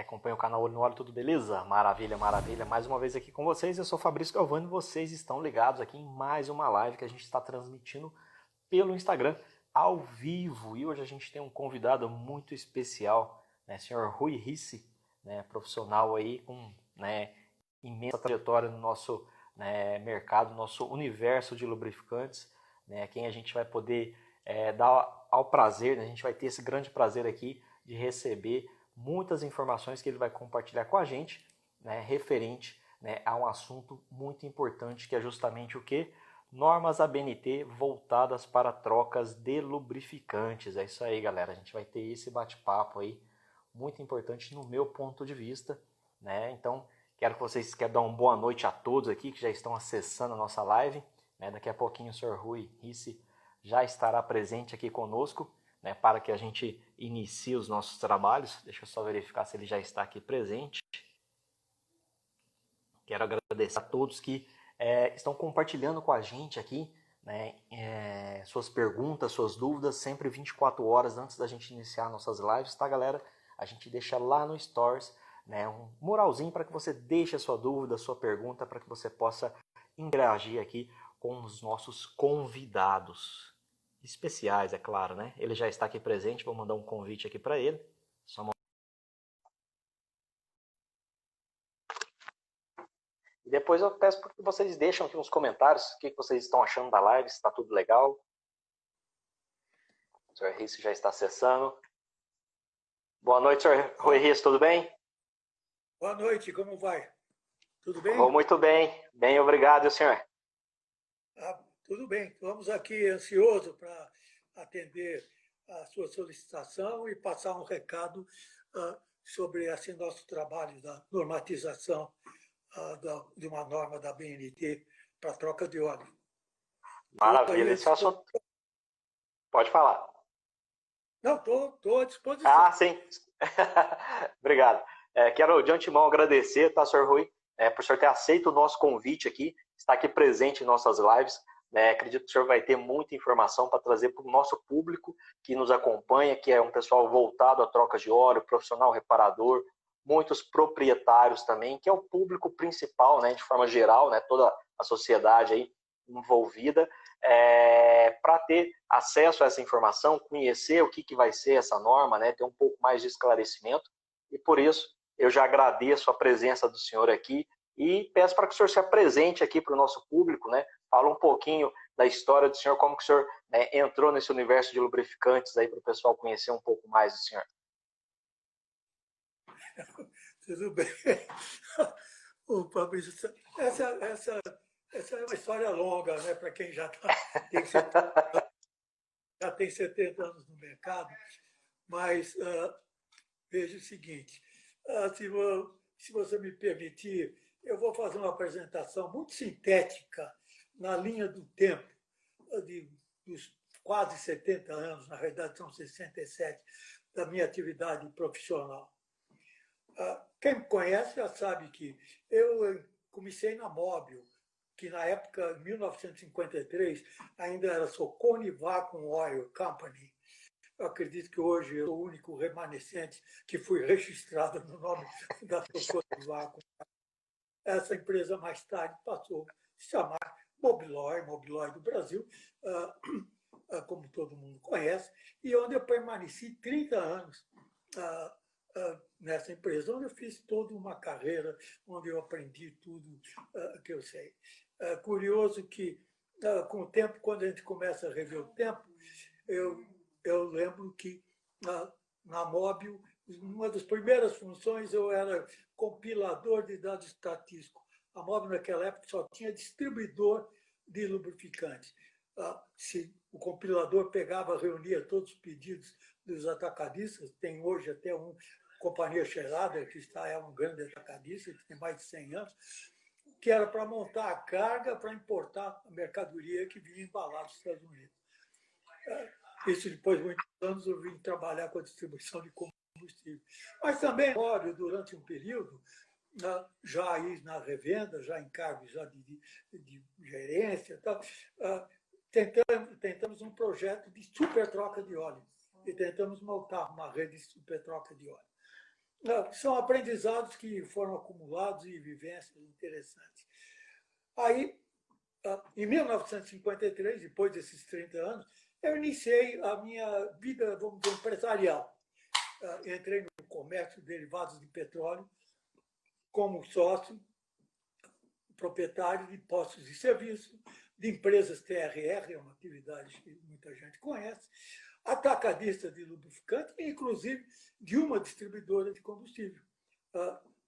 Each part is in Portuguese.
acompanha o canal Olho no Óleo, tudo beleza? Maravilha, maravilha. Mais uma vez aqui com vocês, eu sou Fabrício Galvani e vocês estão ligados aqui em mais uma live que a gente está transmitindo pelo Instagram ao vivo. E hoje a gente tem um convidado muito especial, né, senhor Rui Risse, né, profissional aí com, né, imensa trajetória no nosso, né, mercado, no nosso universo de lubrificantes, né, quem a gente vai poder dar ao prazer, né, a gente vai ter esse grande prazer aqui de receber muitas informações que ele vai compartilhar com a gente, né, referente, né, a um assunto muito importante que é justamente o que? Normas ABNT voltadas para trocas de lubrificantes. É isso aí, galera. A gente vai ter esse bate-papo aí muito importante no meu ponto de vista, né? Então, quero dar uma boa noite a todos aqui que já estão acessando a nossa live, né? Daqui a pouquinho o Sr. Rui Risse já estará presente aqui conosco, né, para que a gente inicie os nossos trabalhos. Deixa eu só verificar se ele já está aqui presente. Quero agradecer a todos que estão compartilhando com a gente aqui, né, suas perguntas, suas dúvidas, sempre 24 horas antes da gente iniciar nossas lives, tá, galera? A gente deixa lá no Stories, né, um muralzinho para que você deixe a sua dúvida, a sua pergunta, para que você possa interagir aqui com os nossos convidados especiais, é claro, né? Ele já está aqui presente, vou mandar um convite aqui para ele. E depois eu peço que vocês deixem aqui nos comentários o que vocês estão achando da live, se está tudo legal. O Sr. Risse já está acessando. Boa noite, Sr. Rui Risse, tudo bem? Boa noite, como vai? Tudo bem? Vou muito bem, bem, obrigado, e o senhor? Tudo bem, estamos aqui ansioso para atender a sua solicitação e passar um recado sobre esse nosso trabalho da normatização de uma norma da BNT para troca de óleo. Maravilha, esse é o assunto. Pode falar. Não, estou à disposição. Sim. Obrigado. Quero de antemão agradecer, tá, Sr. Rui, por o senhor ter aceito o nosso convite aqui, estar aqui presente em nossas lives. Acredito que o senhor vai ter muita informação para trazer para o nosso público que nos acompanha, que é um pessoal voltado a trocas de óleo, profissional reparador, muitos proprietários também, que é o público principal, né, de forma geral, né, toda a sociedade aí envolvida, para ter acesso a essa informação, conhecer o que vai ser essa norma, né, ter um pouco mais de esclarecimento. E por isso eu já agradeço a presença do senhor aqui e peço para que o senhor se apresente aqui para o nosso público, né? Fala um pouquinho da história do senhor, como que o senhor, né, entrou nesse universo de lubrificantes aí para o pessoal conhecer um pouco mais do senhor. Tudo bem. Fabrício, essa é uma história longa, né? Para quem já tem 70 anos no mercado, mas veja o seguinte, se você me permitir, eu vou fazer uma apresentação muito sintética na linha do tempo dos quase 70 anos, na realidade são 67, da minha atividade profissional. Quem me conhece já sabe que eu comecei na Mobil, que na época, em 1953, ainda era Socony Vacuum Oil Company. Eu acredito que hoje eu sou o único remanescente que fui registrado no nome da Socony Vacuum. Essa empresa mais tarde passou a se chamar Mobilói do Brasil, como todo mundo conhece, e onde eu permaneci 30 anos nessa empresa, onde eu fiz toda uma carreira, onde eu aprendi tudo que eu sei. Curioso que, com o tempo, quando a gente começa a rever o tempo, eu lembro que na Mobil, uma das primeiras funções eu era compilador de dados estatísticos. A Mobil, naquela época, só tinha distribuidor de lubrificantes. Se o compilador pegava, reunia todos os pedidos dos atacadistas, tem hoje até uma companhia Schrader, que é um grande atacadista, que tem mais de 100 anos, que era para montar a carga para importar a mercadoria que vinha embalada dos Estados Unidos. Isso depois de muitos anos eu vim trabalhar com a distribuição de combustível. Mas também, durante um período, já aí na revenda, já em cargos já de gerência, tal, tentamos um projeto de super troca de óleo e tentamos montar uma rede de super troca de óleo. São aprendizados que foram acumulados e vivências interessantes. Aí, em 1953, depois desses 30 anos, eu iniciei a minha vida, vamos dizer, empresarial. Entrei no comércio de derivados de petróleo como sócio, proprietário de postos de serviço, de empresas TRR, é uma atividade que muita gente conhece, atacadista de lubrificante e, inclusive, de uma distribuidora de combustível.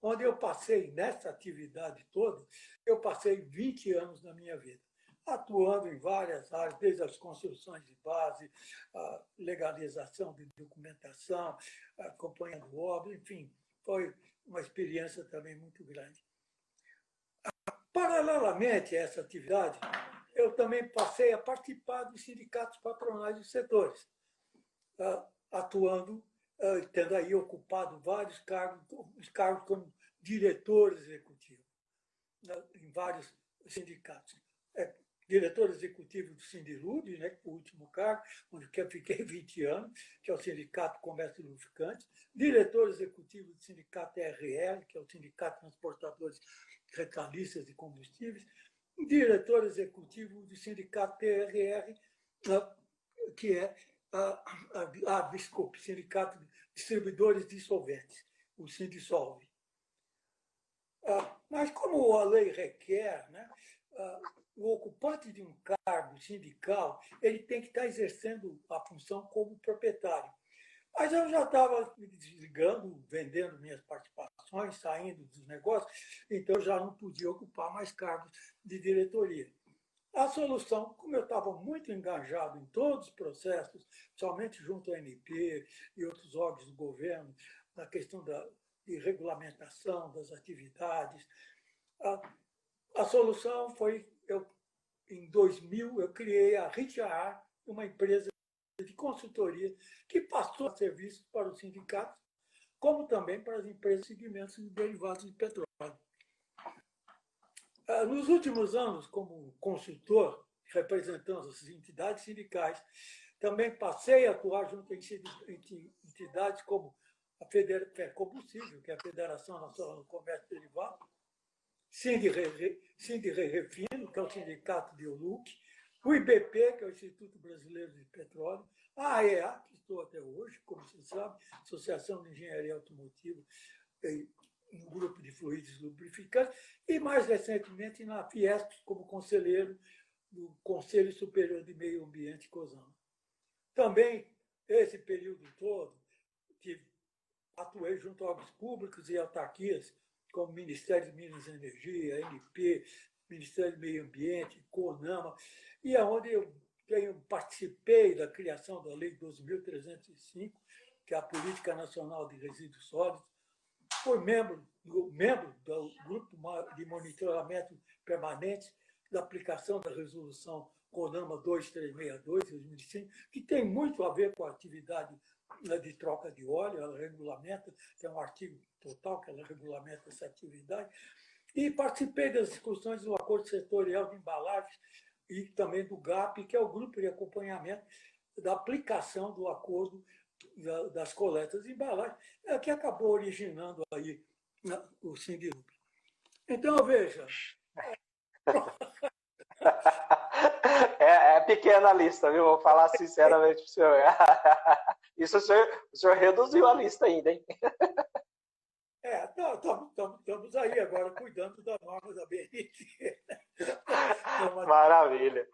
Onde eu passei, nessa atividade toda, eu passei 20 anos na minha vida, atuando em várias áreas, desde as construções de base, a legalização de documentação, acompanhando obras, enfim, foi uma experiência também muito grande. Paralelamente a essa atividade, eu também passei a participar dos sindicatos patronais dos setores, atuando, tendo aí ocupado vários cargos, os cargos como diretor executivo, em vários sindicatos. Diretor executivo do Sindilub, né, o último cargo, onde eu fiquei 20 anos, que é o Sindicato Comércio e Lubrificantes, diretor executivo do Sindicato TRR, que é o Sindicato Transportadores Retalhistas de Combustíveis, diretor executivo do Sindicato TRR, que é desculpe, Sindicato de Distribuidores de Solventes, o Sindissolve. Mas como a lei requer, né, o ocupante de um cargo sindical ele tem que estar exercendo a função como proprietário. Mas eu já estava me desligando, vendendo minhas participações, saindo dos negócios, então eu já não podia ocupar mais cargos de diretoria. A solução, como eu estava muito engajado em todos os processos, somente junto à ANP e outros órgãos do governo, na questão de regulamentação das atividades, a solução foi, em 2000, eu criei a Richard, uma empresa de consultoria que passou serviços para os sindicatos, como também para as empresas de segmentos de derivados de petróleo. Nos últimos anos, como consultor, representando as entidades sindicais, também passei a atuar junto a entidades como a Combustível, que é a Federação Nacional do Comércio Derivado, Refino, que é o Sindicato de Oluc, o IBP, que é o Instituto Brasileiro de Petróleo, a AEA, que estou até hoje, como você sabe, Associação de Engenharia Automotiva, no grupo de fluidos lubrificantes, e mais recentemente na Fiesp, como conselheiro do Conselho Superior de Meio Ambiente COSAMA. Também, esse período todo, atuei junto a órgãos públicos e autarquias, como Ministério de Minas e Energia, ANP, Ministério do Meio Ambiente, CONAMA, e aonde eu participei da criação da Lei 12.305, que é a Política Nacional de Resíduos Sólidos, fui membro do Grupo de Monitoramento Permanente da aplicação da Resolução CONAMA 2362, de 2005, que tem muito a ver com a atividade de troca de óleo, ela regulamenta, tem um artigo total que ela regulamenta essa atividade, e participei das discussões do Acordo Setorial de Embalagens e também do GAP, que é o Grupo de Acompanhamento da aplicação do acordo das coletas de embalagem, que acabou originando aí o Sindilub. Então, veja... É pequena a lista, viu? Vou falar sinceramente para o senhor. Isso o senhor reduziu a lista ainda, hein? Estamos aí agora cuidando da norma da BNT. Maravilha.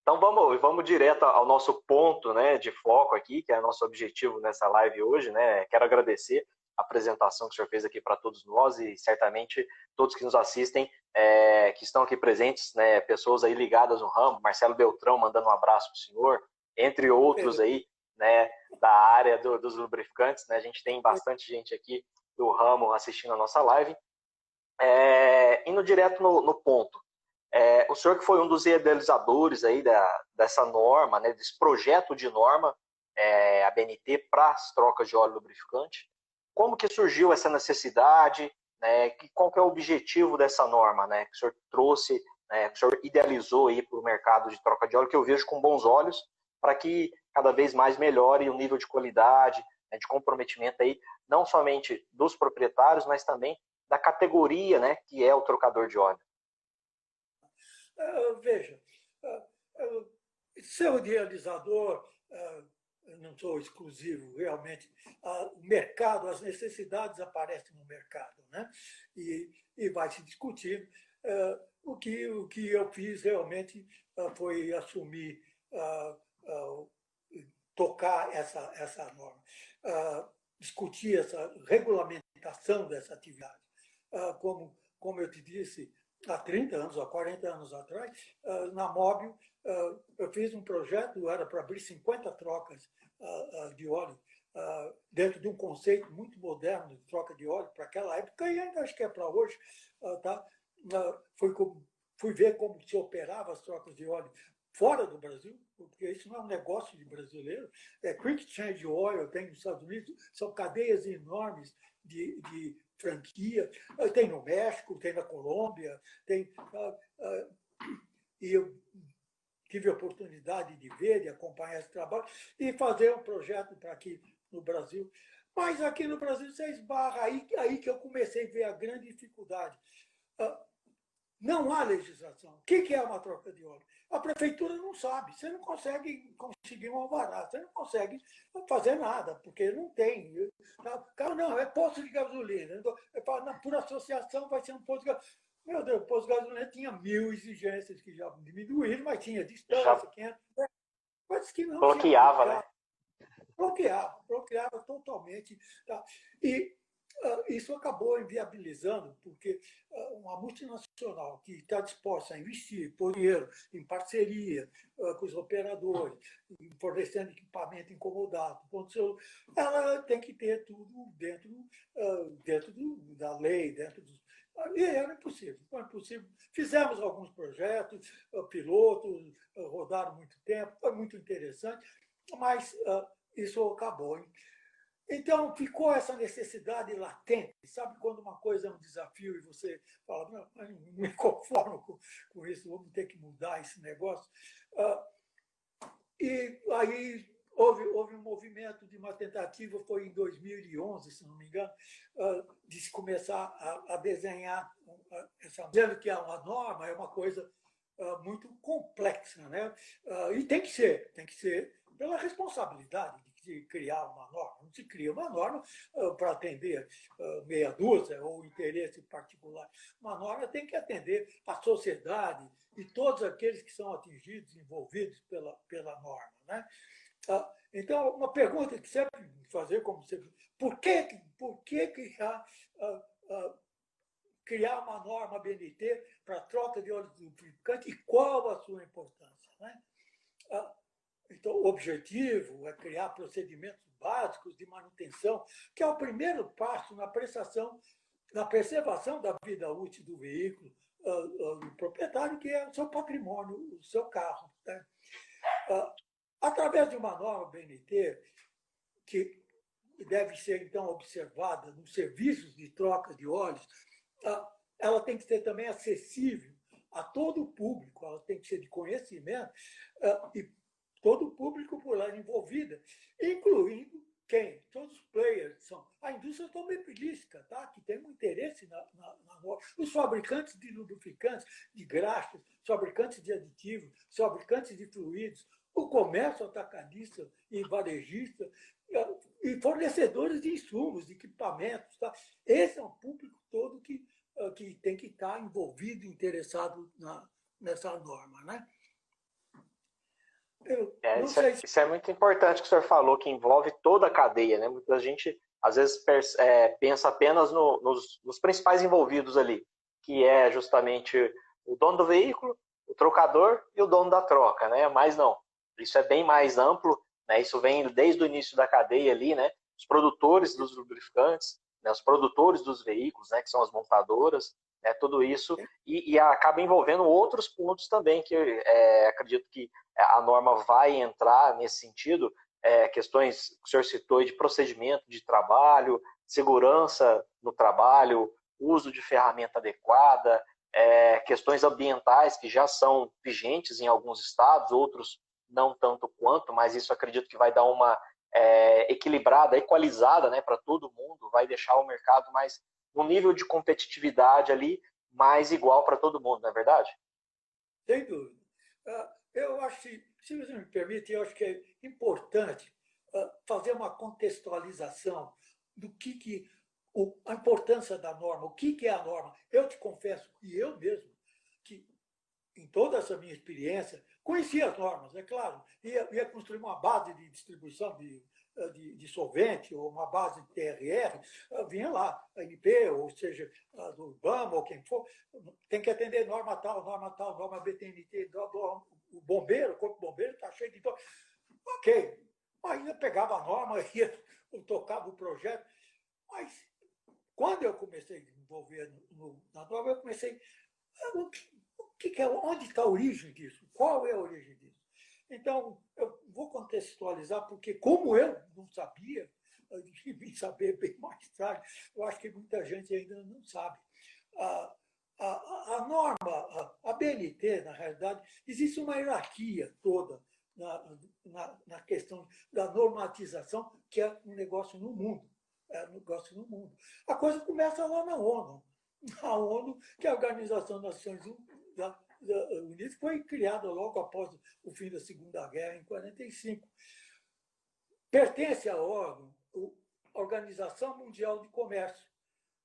Então vamos direto ao nosso ponto, né, de foco aqui, que é o nosso objetivo nessa live hoje, né? Quero agradecer a apresentação que o senhor fez aqui para todos nós e certamente todos que nos assistem, que estão aqui presentes, né, pessoas aí ligadas no ramo, Marcelo Beltrão mandando um abraço para o senhor, entre outros aí, né, da área dos lubrificantes, né? A gente tem bastante gente aqui do ramo assistindo a nossa live. Indo direto no ponto. O senhor que foi um dos idealizadores aí dessa norma, né, desse projeto de norma, a BNT, para as trocas de óleo lubrificante, como que surgiu essa necessidade, né, qual que é o objetivo dessa norma, né, que o senhor trouxe, né, que o senhor idealizou aí para o mercado de troca de óleo, que eu vejo com bons olhos, para que cada vez mais melhore o nível de qualidade, né, de comprometimento aí não somente dos proprietários, mas também da categoria, né, que é o trocador de óleo? Veja, ser idealizador, eu não sou exclusivo, realmente. O mercado, as necessidades aparecem no mercado, né? E vai se discutindo. O que eu fiz realmente foi assumir, tocar essa norma, discutir essa regulamentação dessa atividade. Como eu te disse, há 30 anos, há 40 anos atrás, na Móbil, eu fiz um projeto, era para abrir 50 trocas de óleo, dentro de um conceito muito moderno de troca de óleo para aquela época, e ainda acho que é para hoje. Tá? Fui ver como se operava as trocas de óleo fora do Brasil, porque isso não é um negócio de brasileiro. Quick Change Oil tem nos Estados Unidos, são cadeias enormes de franquia. Tem no México, tem na Colômbia, e eu tive a oportunidade de ver, de acompanhar esse trabalho e fazer um projeto para aqui no Brasil. Mas aqui no Brasil você esbarra, aí que eu comecei a ver a grande dificuldade. Não há legislação. O que é uma troca de óleo? A prefeitura não sabe. Você não consegue conseguir um alvará, você não consegue fazer nada, porque não tem. Não, é posto de gasolina. Por associação vai ser um posto de gasolina. Meu Deus, o posto de gasolina tinha 1000 exigências que já diminuíram, mas tinha distância, 500 coisas que não bloqueava, né? Bloqueava totalmente. Tá? E isso acabou inviabilizando, porque uma multinacional que está disposta a investir por dinheiro em parceria com os operadores, fornecendo equipamento incomodado, ela tem que ter tudo dentro da lei, e era impossível, foi impossível. Fizemos alguns projetos, pilotos, rodaram muito tempo, foi muito interessante, mas isso acabou. Hein? Então, ficou essa necessidade latente. Sabe quando uma coisa é um desafio e você fala, não me conformo com isso, vamos ter que mudar esse negócio. E aí houve um movimento de uma tentativa, foi em 2011, se não me engano, de se começar a desenhar, dizendo que uma norma é uma coisa muito complexa, né? E tem que ser pela responsabilidade de criar uma norma. Não se cria uma norma para atender meia dúzia ou interesse particular. Uma norma tem que atender a sociedade e todos aqueles que são atingidos, envolvidos pela norma. Né? Então, uma pergunta que sempre fazer, como sempre, por que criar uma norma BNT para troca de óleo lubrificante e qual a sua importância? Né? Então, o objetivo é criar procedimentos básicos de manutenção, que é o primeiro passo na preservação da vida útil do veículo, do proprietário, que é o seu patrimônio, o seu carro. Né? Através de uma norma BNT, que deve ser, então, observada nos serviços de troca de óleos, ela tem que ser também acessível a todo o público, ela tem que ser de conhecimento, e todo o público por lá envolvida, incluindo quem? Todos os players. A indústria automobilística, tá? Que tem um interesse na os fabricantes de lubrificantes, de graxas, fabricantes de aditivos, fabricantes de fluidos, o comércio atacadista e varejista, e fornecedores de insumos, de equipamentos. Tá? Esse é um público todo que tem que estar envolvido, interessado nessa norma. Né? Isso é muito importante que o senhor falou, que envolve toda a cadeia, né? Muita gente, às vezes, pensa apenas nos principais envolvidos ali, que é justamente o dono do veículo, o trocador e o dono da troca, né? Mas não, isso é bem mais amplo, né? Isso vem desde o início da cadeia ali, né? Os produtores dos lubrificantes, né? Os produtores dos veículos, né? Que são as montadoras, né? Tudo isso, e acaba envolvendo outros pontos também, que acredito que a norma vai entrar nesse sentido, questões que o senhor citou de procedimento de trabalho, segurança no trabalho, uso de ferramenta adequada, questões ambientais que já são vigentes em alguns estados, outros não tanto quanto, mas isso acredito que vai dar uma equilibrada, equalizada, né, para todo mundo, vai deixar o mercado mais no nível de competitividade ali mais igual para todo mundo, não é verdade? Sem dúvida. Eu acho que, se você me permite, eu acho que é importante fazer uma contextualização do a importância da norma, o que é a norma. Eu te confesso, e eu mesmo, que em toda essa minha experiência, conhecia as normas, é claro, ia construir uma base de distribuição de solvente ou uma base de TRR, vinha lá, a ANP, ou seja, a do IBAMA ou quem for, tem que atender norma tal, norma BTNT, o bombeiro, o corpo bombeiro está cheio de... Ok, aí eu pegava a norma, eu tocava o projeto, mas quando eu comecei a me envolver na norma, eu comecei onde está a origem disso? Qual é a origem disso? Então, eu vou contextualizar, porque como eu não sabia, eu vim saber bem mais tarde, eu acho que muita gente ainda não sabe. A norma, a BNT, na realidade, existe uma hierarquia toda na questão da normatização, que é um negócio no mundo. É um negócio no mundo. A coisa começa lá na ONU. A ONU, que é a Organização das Nações Unidas, foi criada logo após o fim da Segunda Guerra, em 1945. Pertence à órgão, a Organização Mundial de Comércio,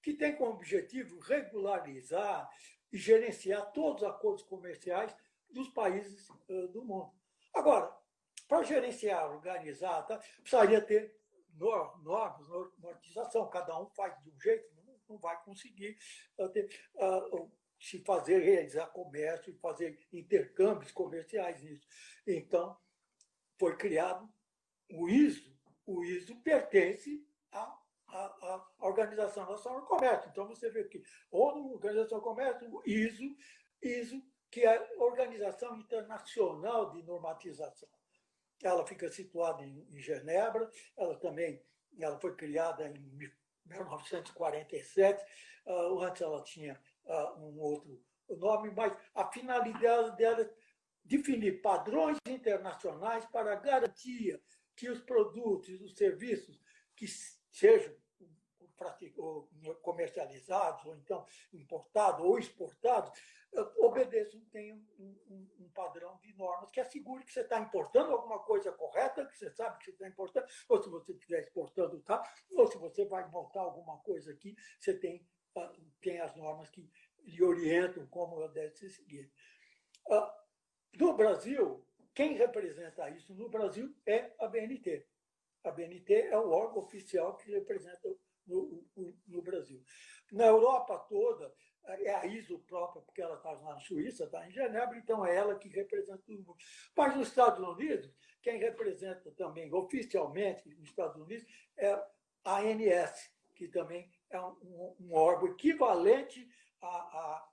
que tem como objetivo regularizar e gerenciar todos os acordos comerciais dos países do mundo. Agora, para gerenciar, organizar, precisaria ter normas, normatização. Cada um faz de um jeito, não vai conseguir se fazer, realizar comércio e fazer intercâmbios comerciais nisso. Então, foi criado o ISO. O ISO pertence à Organização Nacional do Comércio. Então, você vê que ONU, Organização do Comércio, ISO, que é a Organização Internacional de Normatização. Ela fica situada em Genebra, ela foi criada em 1947, antes ela tinha um outro nome, mas a finalidade dela é definir padrões internacionais para a garantia que os produtos e os serviços que sejam comercializados, ou então importados ou exportados, obedeçam, tenham um padrão de normas que assegure que você está importando alguma coisa correta, que você sabe que você está importando, ou se você estiver exportando, tá? Ou se você vai montar alguma coisa aqui, você tem as normas que lhe orientam como deve ser seguido. No Brasil, quem representa isso no Brasil é a BNT. A BNT é o órgão oficial que representa no Brasil. Na Europa toda, é a ISO própria, porque ela está lá na Suíça, está em Genebra, então é ela que representa o mundo. Mas nos Estados Unidos, quem representa também oficialmente nos Estados Unidos é a ANS, que também é um órgão equivalente à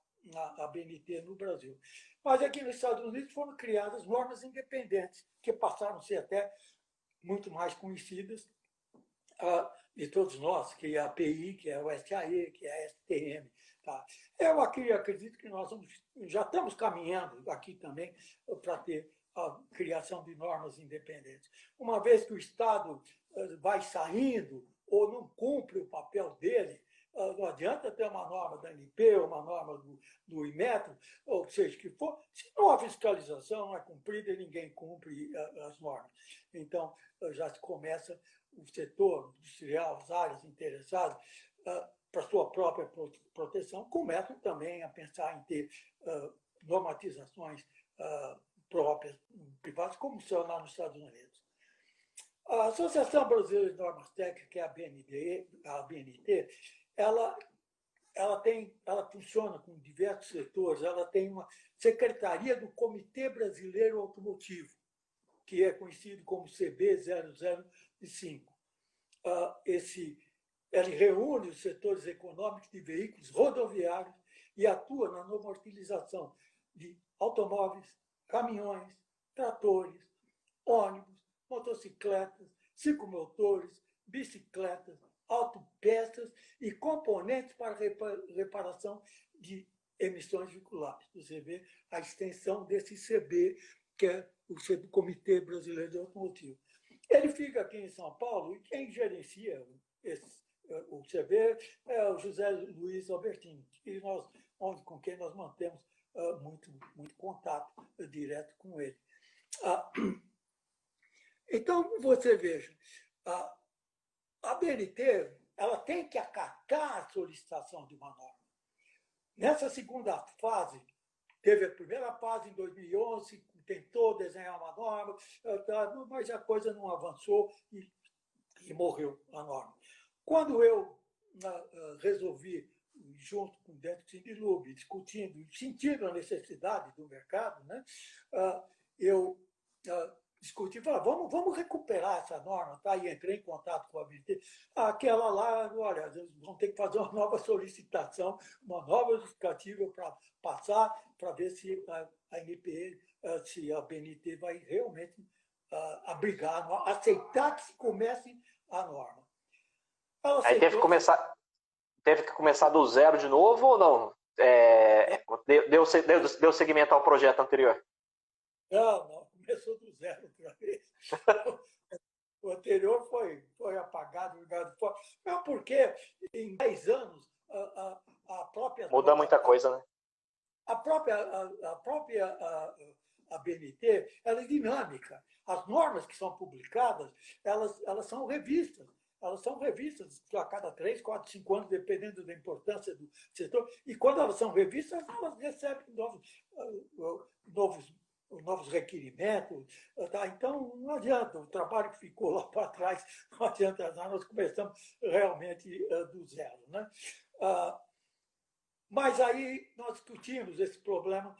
BNT no Brasil. Mas aqui nos Estados Unidos foram criadas normas independentes, que passaram a ser até muito mais conhecidas de todos nós, que é a API, que é o SAE, que é a STM. Tá? Eu aqui acredito que nós já estamos caminhando aqui também para ter a criação de normas independentes. Uma vez que o Estado vai saindo ou não cumpre o papel dele, não adianta ter uma norma da ANP, uma norma do Inmetro, ou seja, que for, se não a fiscalização não é cumprida e ninguém cumpre as normas. Então, já se começa o setor industrial, as áreas interessadas, para sua própria proteção, começam também a pensar em ter normatizações próprias, privadas, como são lá nos Estados Unidos. A Associação Brasileira de Normas Técnicas, que é a BNT, ela funciona com diversos setores, ela tem uma secretaria do Comitê Brasileiro Automotivo, que é conhecido como CB005. Ele reúne os setores econômicos de veículos rodoviários e atua na normatização de automóveis, caminhões, tratores, ônibus, motocicletas, ciclomotores, bicicletas, autopeças e componentes para reparação de emissões veiculares. Você vê a extensão desse CB, que é o Comitê Brasileiro de Automotivo. Ele fica aqui em São Paulo e quem gerencia o CB é o José Luiz Albertini, com quem nós mantemos muito contato direto com ele. Então, você veja, a BNT ela tem que acatar a solicitação de uma norma. Nessa segunda fase, teve a primeira fase em 2011, tentou desenhar uma norma, mas a coisa não avançou e morreu a norma. Quando eu resolvi, junto com dentro do Sindilub, discutindo, sentindo a necessidade do mercado, né, eu discuti, vamos recuperar essa norma, tá? E entrei em contato com a BNT. Aquela lá, olha, vão ter que fazer uma nova solicitação, uma nova justificativa para passar, para ver se a NPE, se a BNT vai realmente abrigar, aceitar que se comece a norma. Aí teve que começar do zero de novo ou não? Deu seguimento ao projeto anterior? Não, começou do zero outra vez. O anterior foi apagado, ligado fora. Não, porque em 10 anos a própria... Muda muita coisa, né? A própria a BNT ela é dinâmica. As normas que são publicadas, elas são revistas. Elas são revistas a cada 3, 4, 5 anos, dependendo da importância do setor. E quando elas são revistas, elas recebem novos requerimentos. Tá? Então, não adianta. O trabalho que ficou lá para trás, não adianta. Nós começamos realmente do zero. Né? Mas aí nós discutimos esse problema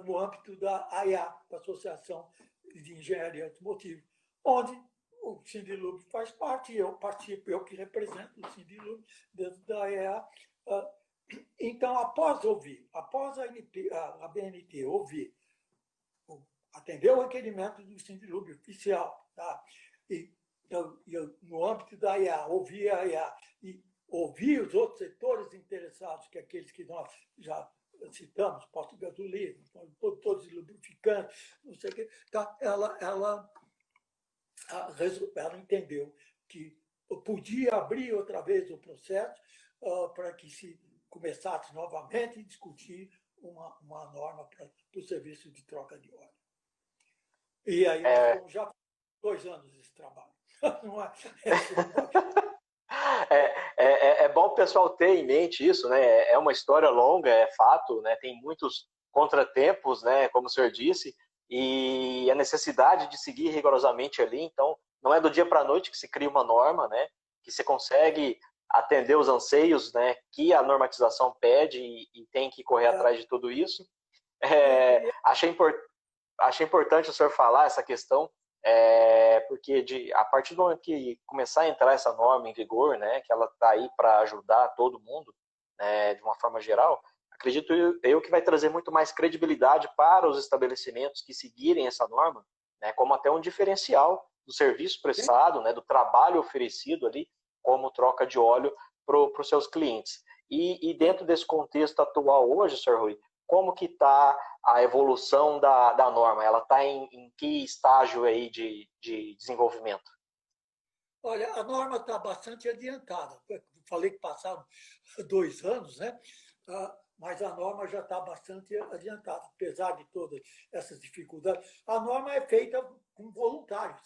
no âmbito da AIA, da Associação de Engenharia Automotiva, onde o Sindilub faz parte, eu participo, eu que represento o Sindilub dentro da AIA. Então, após a BNT ouvir, atendeu o requerimento do Sindilub oficial, tá? E no âmbito da AIA, ouvir a AIA e ouvir os outros setores interessados, que aqueles que nós já citamos, posto de gasolina, produtores de lubrificantes, não sei o quê, tá? Ela entendeu que podia abrir outra vez o processo para que se começasse novamente a discutir uma norma para o serviço de troca de óleo. E aí já 2 anos esse trabalho. Não é? É bom o pessoal ter em mente isso, né? É uma história longa, é fato, né? Tem muitos contratempos, né? Como o senhor disse, e a necessidade de seguir rigorosamente ali. Então, não é do dia para a noite que se cria uma norma, né? Que você consegue atender os anseios, né? Que a normatização pede e tem que correr atrás de tudo isso. Achei importante o senhor falar essa questão. Porque a partir do momento que começar a entrar essa norma em vigor, né, que ela está aí para ajudar todo mundo, né, de uma forma geral, acredito eu que vai trazer muito mais credibilidade para os estabelecimentos que seguirem essa norma, né, como até um diferencial do serviço prestado, né, do trabalho oferecido ali, como troca de óleo para os seus clientes. E dentro desse contexto atual hoje, Sr. Rui, como que está a evolução da norma? Ela está em que estágio aí de desenvolvimento? Olha, a norma está bastante adiantada. Falei que passaram 2 anos, né? Mas a norma já está bastante adiantada, apesar de todas essas dificuldades. A norma é feita com voluntários.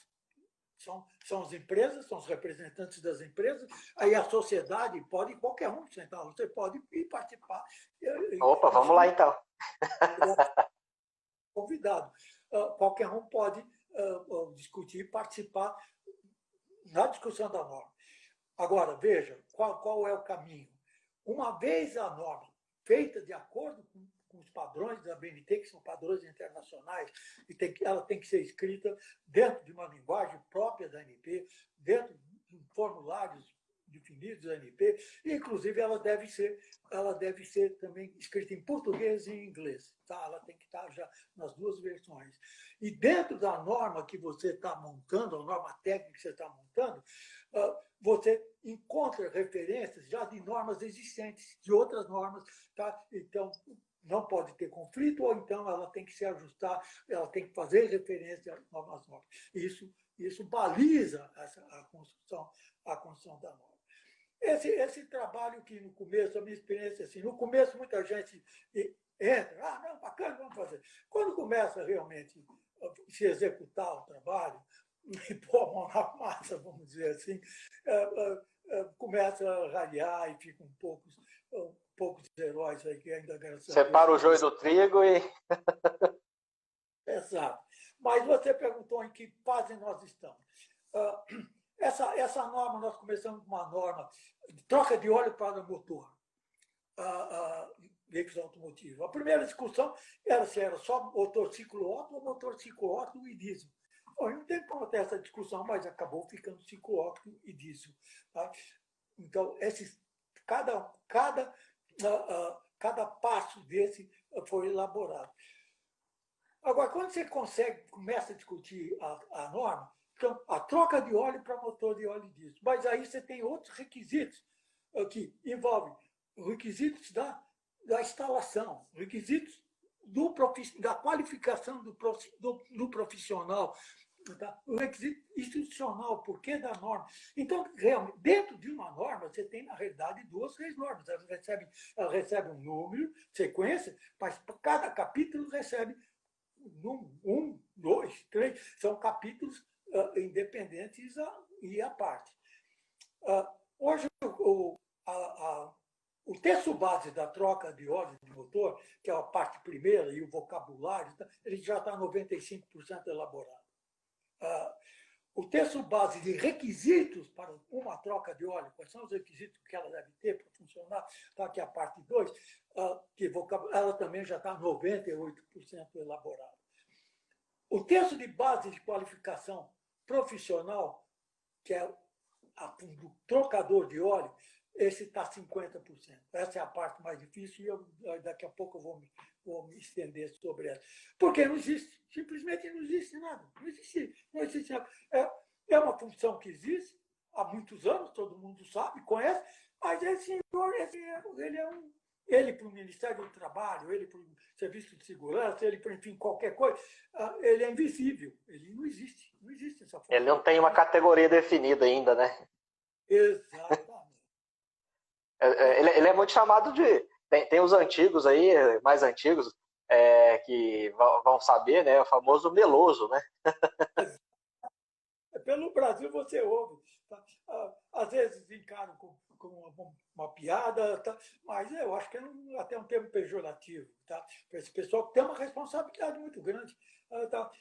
São as empresas, são os representantes das empresas, aí a sociedade pode, qualquer um sentar, você pode ir participar. Opa, vamos lá então. Convidado. Qualquer um pode discutir, participar na discussão da norma. Agora, veja, qual é o caminho? Uma vez a norma feita de acordo com os padrões da BNT, que são padrões internacionais, ela tem que ser escrita dentro de uma linguagem própria da ANP, dentro de formulários definidos da ANP, e, inclusive, ela deve ser também escrita em português e em inglês. Tá? Ela tem que estar já nas 2 versões. E dentro da norma que você está montando, a norma técnica que você está montando, você encontra referências já de normas existentes, de outras normas. Tá? Então, não pode ter conflito, ou então ela tem que se ajustar, ela tem que fazer referência a novas normas. Isso Isso baliza a construção da norma. Esse trabalho que no começo, a minha experiência assim, no começo muita gente entra, não, bacana, vamos fazer. Quando começa realmente a se executar o trabalho, e pôr a mão na massa, vamos dizer assim, começa a ralhar e ficam poucos heróis aí que ainda, graças a Deus. Separa o joio do trigo e... Exato. Mas você perguntou em que fase nós estamos. Essa norma, nós começamos com uma norma de troca de óleo para motor, veículos automotivos. A primeira discussão era se era só motor ciclo-Otto ou motor ciclo-Otto e diesel. Bom, não tem como ter essa discussão, mas acabou ficando ciclo-Otto e diesel. Tá? Então, cada passo desse foi elaborado. Agora, quando você começa a discutir a norma, então, a troca de óleo para motor de óleo diesel. Mas aí você tem outros requisitos que envolvem requisitos da instalação, requisitos da qualificação do profissional, tá? O requisito institucional, o porquê da norma. Então, realmente, dentro de uma norma, você tem, na realidade, 2, 3 normas. Ela recebe um número, sequência, mas cada capítulo recebe 1, 2, 3. São capítulos independentes e à parte. Hoje, o texto base da troca de óleo de motor, que é a parte primeira, e o vocabulário, ele já está 95% elaborado. O texto base de requisitos para uma troca de óleo, quais são os requisitos que ela deve ter para funcionar, está aqui a parte 2, ela também já está 98% elaborada. O texto de base de qualificação profissional, que é do trocador de óleo, esse está 50%. Essa é a parte mais difícil e daqui a pouco eu vou me estender sobre ela. Porque não existe, simplesmente não existe nada. Não existe nada. É uma função que existe há muitos anos, todo mundo sabe, conhece, mas esse senhor, ele para o Ministério do Trabalho, ele para o Serviço de Segurança, ele para, enfim, qualquer coisa, ele é invisível, ele não existe essa função. Ele não tem uma categoria definida ainda, né? Exatamente. Ele é muito chamado de... Tem os antigos aí, mais antigos, que vão saber, né? O famoso meloso, né? Pelo Brasil você ouve. Tá? Às vezes encaram com uma piada, tá? Mas eu acho que é até um termo pejorativo. Tá? Para esse pessoal que tem uma responsabilidade muito grande. Tá?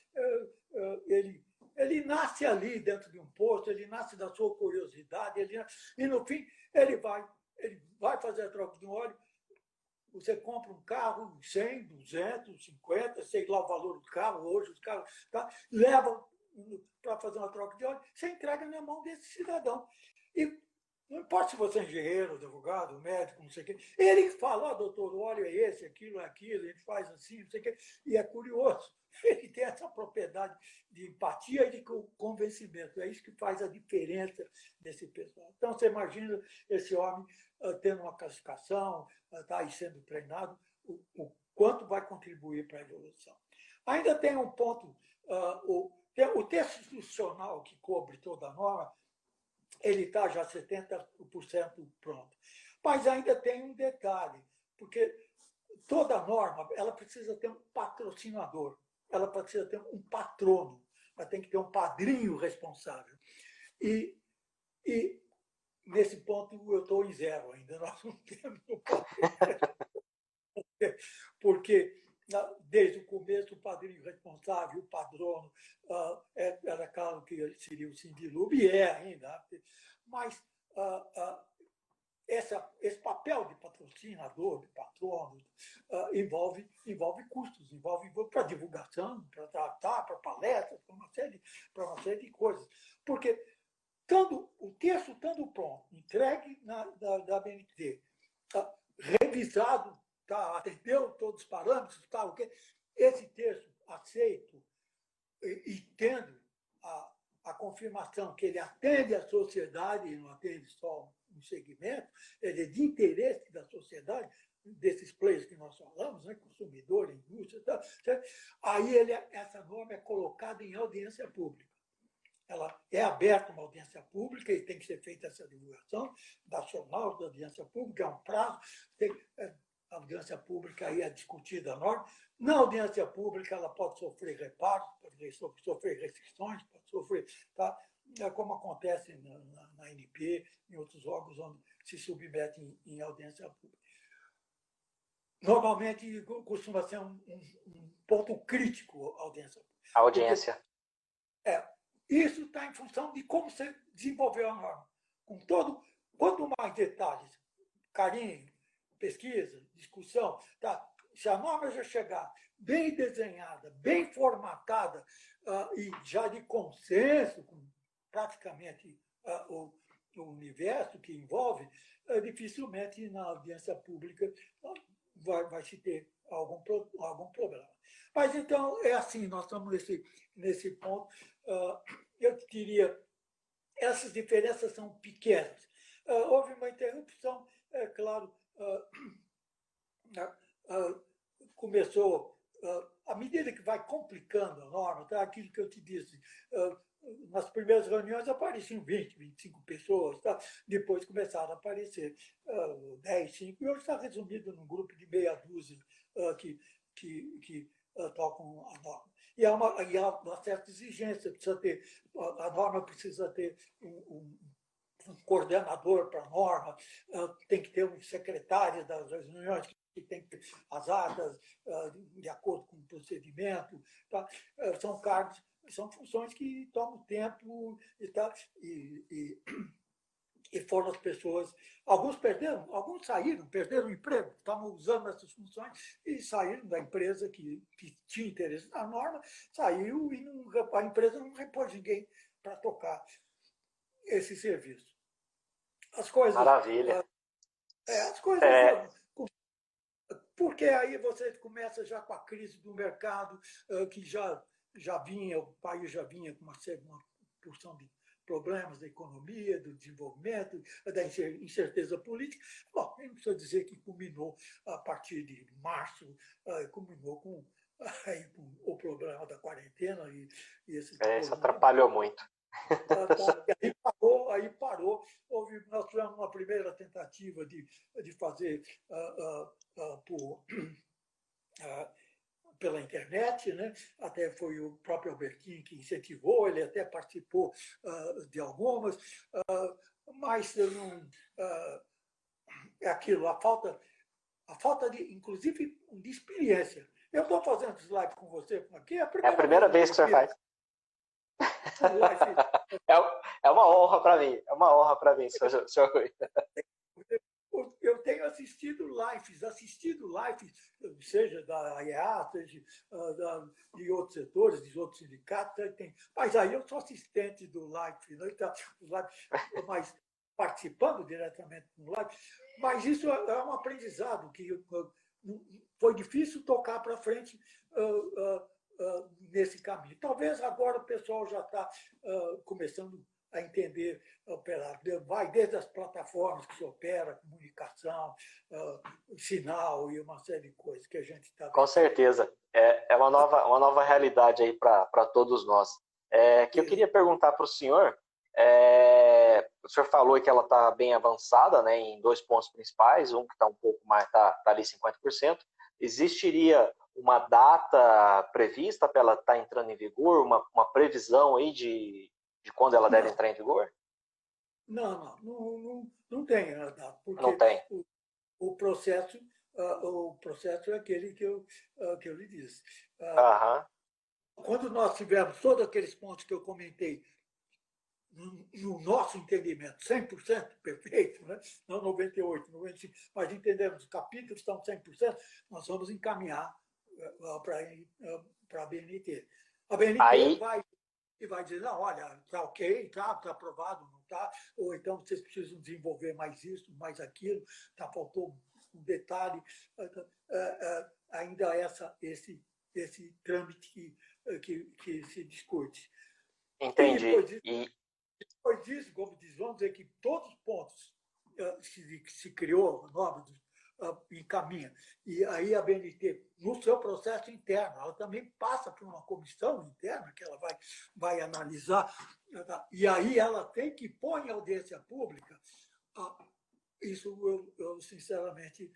Ele nasce ali dentro de um posto, ele nasce da sua curiosidade, e no fim ele vai fazer a troca de um óleo. Você compra um carro, 100, 200, 50, sei lá o valor do carro, hoje os carros levam para fazer uma troca de óleo, você entrega na mão desse cidadão. E não importa se você é engenheiro, advogado, médico, não sei o quê, ele fala, doutor, o óleo é esse, aquilo, aquilo, ele faz assim, não sei o quê, e é curioso. Ele tem essa propriedade de empatia e de convencimento. É isso que faz a diferença desse pessoal. Então, você imagina esse homem tendo uma classificação, e sendo treinado, o quanto vai contribuir para a evolução. Ainda tem um ponto, o texto institucional que cobre toda a norma, ele está já 70% pronto. Mas ainda tem um detalhe, porque toda norma ela precisa ter um patrocinador, ela precisa ter um patrono, ela tem que ter um padrinho responsável. E nesse ponto eu estou em 0 ainda, nós não temos um padrinho. Porque desde o começo o padrinho responsável, o padrono, era claro que seria o Sindilup, e é ainda, mas esse papel de patrocinador, de patrono, envolve custos, envolve para divulgação, para tratar, para palestras, para uma série de coisas. Porque o texto estando pronto, entregue da BNT, revisado, atendeu todos os parâmetros, esse texto aceito e tendo a confirmação que ele atende à sociedade e não atende só um segmento, ele é de interesse da sociedade, desses players que nós falamos, né, consumidor, indústria, aí essa norma é colocada em audiência pública. ela é aberta uma audiência pública e tem que ser feita essa divulgação nacional da audiência pública, é um prazo, a audiência pública aí é discutida a norma. Na audiência pública, ela pode sofrer reparos, pode sofrer restrições, pode sofrer, tá? Como acontece na ANP, em outros órgãos onde se submete em audiência pública. Normalmente, costuma ser um ponto crítico a audiência pública. A audiência. Porque, isso está em função de como você desenvolveu a norma. Quanto mais detalhes, carinho, pesquisa, discussão, tá? Se a norma já chegar bem desenhada, bem formatada e já de consenso com praticamente o universo que envolve, dificilmente na audiência pública vai se ter algum problema. Mas então é assim, nós estamos nesse ponto. Eu diria, essas diferenças são pequenas. Houve uma interrupção, é claro, começou, à medida que vai complicando a norma, tá? Aquilo que eu te disse, nas primeiras reuniões apareciam 20, 25 pessoas, tá? Depois começaram a aparecer 10, 5, e hoje está resumido num grupo de meia dúzia que tocam a norma. E há uma certa exigência, a norma precisa ter um coordenador para a norma, tem que ter um secretário das reuniões, que tem que ter as atas de acordo com o procedimento. Tá? São cargos, são funções que tomam tempo e foram as pessoas. Alguns saíram, perderam o emprego, estavam usando essas funções e saíram da empresa que tinha interesse na norma, saiu e a empresa não repôs ninguém para tocar esse serviço. As coisas. Maravilha. As coisas. Porque aí você começa já com a crise do mercado, que já vinha, o país já vinha com uma porção de problemas da economia, do desenvolvimento, da incerteza política. Bom, não precisa dizer que culminou a partir de março, culminou com o problema da quarentena e esse isso atrapalhou muito. Aí parou. Nós tivemos uma primeira tentativa de fazer pela internet, né? Até foi o próprio Albertini que incentivou, ele até participou de algumas, mas não, é aquilo, a falta de, inclusive, de experiência. Eu estou fazendo slide com você aqui, é a primeira vez que você faz. É uma honra para mim, senhor Rui. Eu tenho assistido lives, seja da IEA, seja de outros setores, de outros sindicatos, mas aí eu sou assistente do live, né? Então, mas participando diretamente do live, mas isso é um aprendizado que foi difícil tocar para frente nesse caminho. Talvez agora o pessoal já está começando a entender operar. Vai desde as plataformas que se opera, comunicação, sinal e uma série de coisas que a gente está vendo. Com certeza. É uma nova realidade aí para todos nós. Que eu queria perguntar para o senhor, o senhor falou que ela está bem avançada, né, em 2 pontos principais, um que está um pouco mais, está ali 50%. Existiria uma data prevista para ela estar entrando em vigor, uma previsão aí de quando ela deve entrar em vigor? Não tem a data, porque não tem. O processo é aquele que eu lhe disse. Quando nós tivermos todos aqueles pontos que eu comentei, no nosso entendimento, 100% perfeito, né? Não 98%, 95%, mas entendemos, os capítulos estão 100%, nós vamos encaminhar para a BNT. A BNT vai dizer, não, olha, está ok, está aprovado, não está, ou então vocês precisam desenvolver mais isso, mais aquilo, faltou um detalhe, ainda esse trâmite que se discute. Entendi. Depois disso, como diz, vamos dizer que todos os pontos que se criou, novos, encaminha. E aí a BNT, no seu processo interno, ela também passa por uma comissão interna que ela vai analisar E aí ela tem que pôr em audiência pública. Isso eu sinceramente,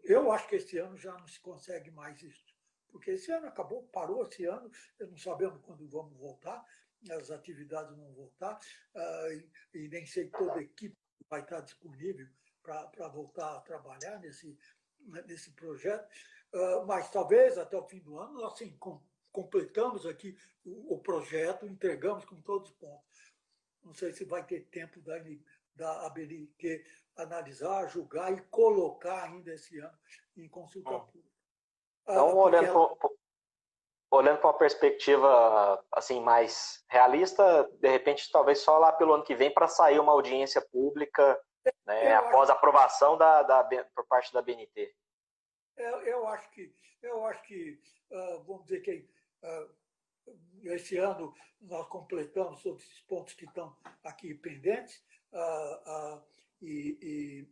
eu acho que esse ano já não se consegue mais isso. Porque esse ano acabou, parou esse ano, não sabemos quando vamos voltar, as atividades vão voltar, e nem sei toda a equipe vai estar disponível para voltar a trabalhar nesse projeto, mas talvez até o fim do ano, assim, completamos aqui o projeto, entregamos com todos os pontos. Não sei se vai ter tempo da ABNT analisar, julgar e colocar ainda esse ano em consulta pública. Então, olhando para uma perspectiva assim mais realista, de repente, talvez só lá pelo ano que vem para sair uma audiência pública, né, após a aprovação por parte da BNT. Eu acho que vamos dizer que esse ano nós completamos todos esses pontos que estão aqui pendentes, e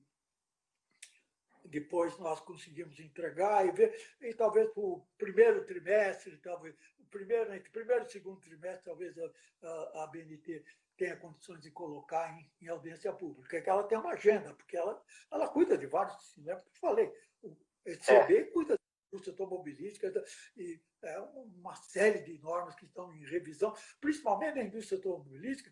depois nós conseguimos entregar e ver, e talvez para o primeiro trimestre, talvez entre primeiro e segundo trimestre, talvez a BNT tenha condições de colocar em audiência pública, que ela tem uma agenda, porque ela cuida de vários, né? Porque eu falei, o ECB cuida da indústria automobilística, e é uma série de normas que estão em revisão, principalmente na indústria automobilística,